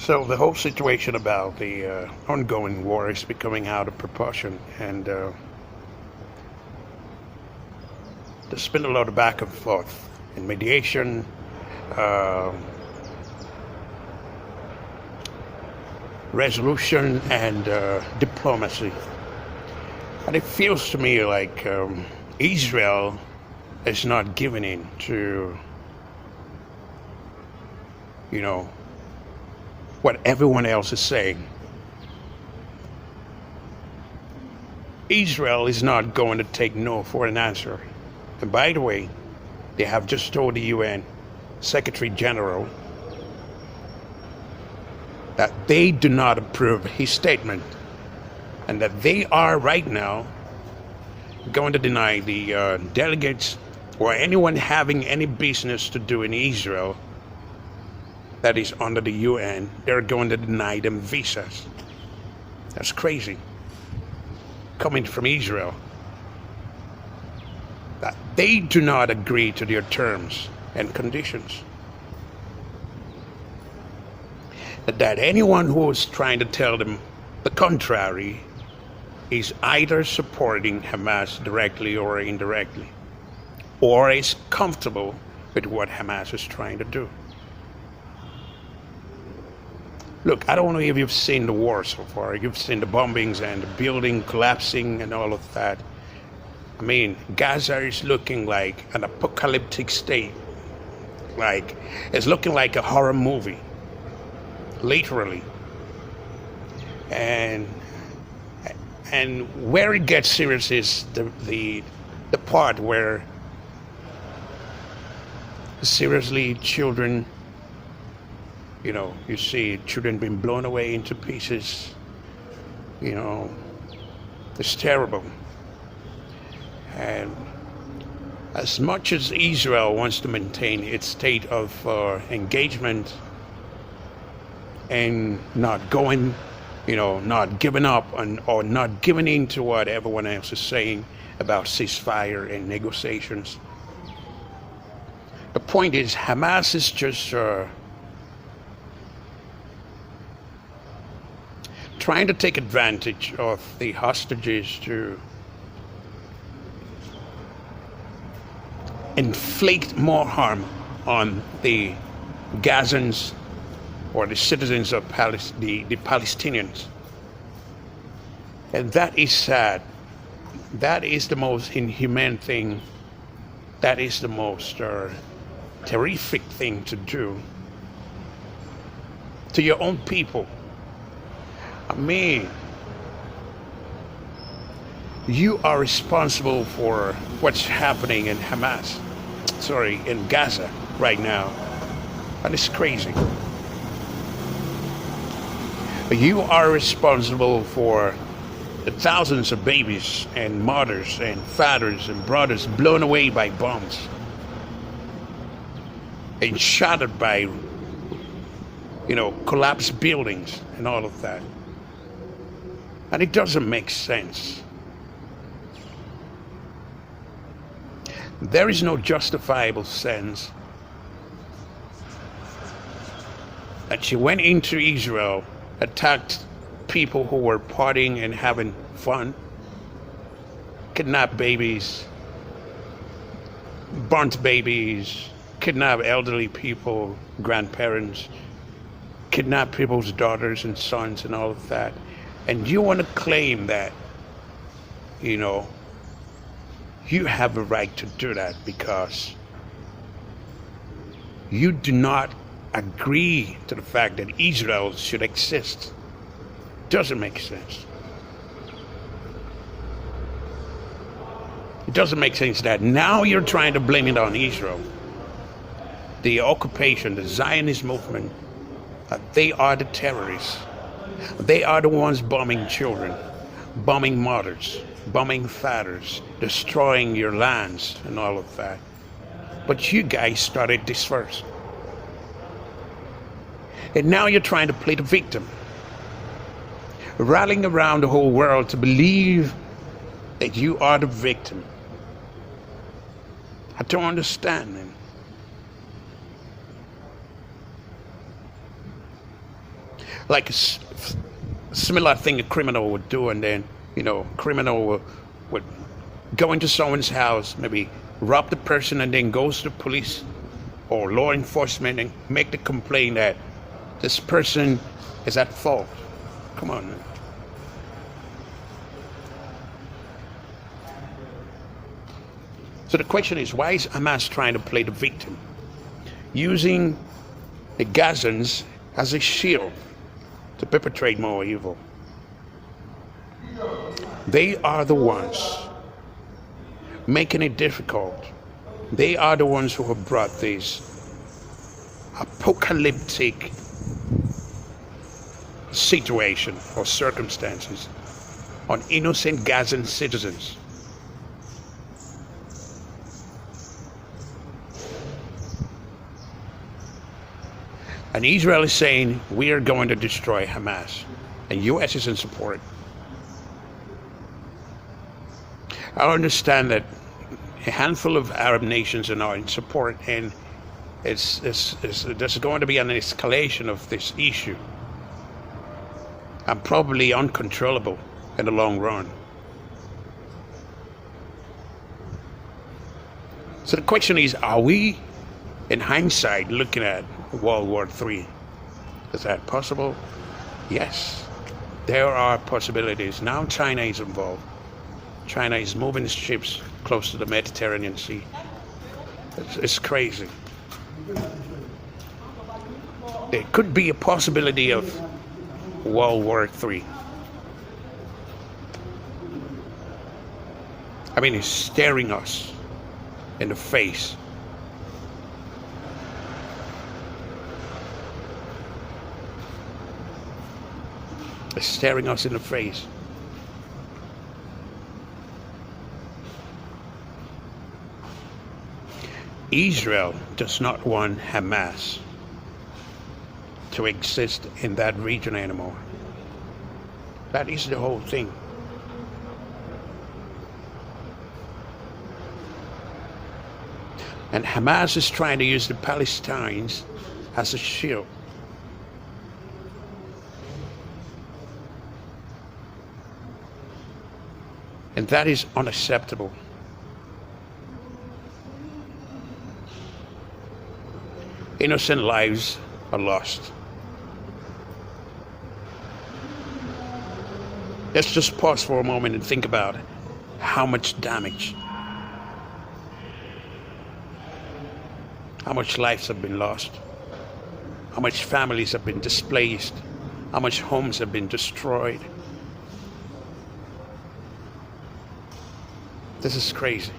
So the whole situation about the ongoing war is becoming out of proportion, and there's been a lot of back and forth in mediation, uh, resolution, and diplomacy. And it feels to me like Israel is not giving in to, you know, what everyone else is saying. Israel is not going to take no for an answer. And by the way, they have just told the UN Secretary General that they do not approve his statement and that they are right now going to deny the delegates or anyone having any business to do in Israel that is under the UN, they're going to deny them visas. That's crazy. Coming from Israel. That they do not agree to their terms and conditions. That anyone who is trying to tell them the contrary is either supporting Hamas directly or indirectly, or is comfortable with what Hamas is trying to do. Look, I don't know if you've seen the war so far. You've seen the bombings and the building collapsing and all of that. I mean, Gaza is looking like an apocalyptic state. Like, it's looking like a horror movie. Literally. And where it gets serious is the part where seriously children, you know, you see children being blown away into pieces. You know, it's terrible. And as much as Israel wants to maintain its state of engagement and not going, you know, not giving up or not giving in to what everyone else is saying about ceasefire and negotiations, the point is Hamas is just trying to take advantage of the hostages to inflict more harm on the Gazans or the citizens of the Palestinians. And that is sad. That is the most inhumane thing. That is the most terrific thing to do to your own people. I mean, you are responsible for what's happening in in Gaza right now. And it's crazy. You are responsible for the thousands of babies and mothers and fathers and brothers blown away by bombs and shattered by, you know, collapsed buildings and all of that. And it doesn't make sense. There is no justifiable sense that she went into Israel, attacked people who were partying and having fun, kidnapped babies, burnt babies, kidnapped elderly people, grandparents, kidnapped people's daughters and sons and all of that. And you want to claim that, you know, you have a right to do that because you do not agree to the fact that Israel should exist. Doesn't make sense. It doesn't make sense that now you're trying to blame it on Israel. The occupation, the Zionist movement, they are the terrorists. They are the ones bombing children, bombing mothers, bombing fathers, destroying your lands and all of that. But you guys started this first. And now you're trying to play the victim, rallying around the whole world to believe that you are the victim. I don't understand, man. Like similar thing a criminal would do, and then criminal would go into someone's house, maybe rob the person, and then goes to police or law enforcement and make the complaint that this person is at fault. Come on, man. So the question is, why is Hamas trying to play the victim, using the Gazans as a shield to perpetrate more evil? They are the ones making it difficult. They are the ones who have brought these apocalyptic situation or circumstances on innocent Gazan citizens. And Israel is saying, we are going to destroy Hamas. And U.S. is in support. I understand that a handful of Arab nations are now in support, and there's going to be an escalation of this issue, and probably uncontrollable in the long run. So the question is, are we, in hindsight, looking at World War III? Is that possible? Yes, there are possibilities. Now China is involved. China is moving ships close to the Mediterranean Sea. It's crazy. There could be a possibility of World War III. I mean, it's staring us in the face. It's staring us in the face. Israel does not want Hamas to exist in that region anymore. That is the whole thing. And Hamas is trying to use the Palestinians as a shield. And that is unacceptable. Innocent lives are lost. Let's just pause for a moment and think about how much damage, how much lives have been lost, how much families have been displaced, how much homes have been destroyed. This is crazy.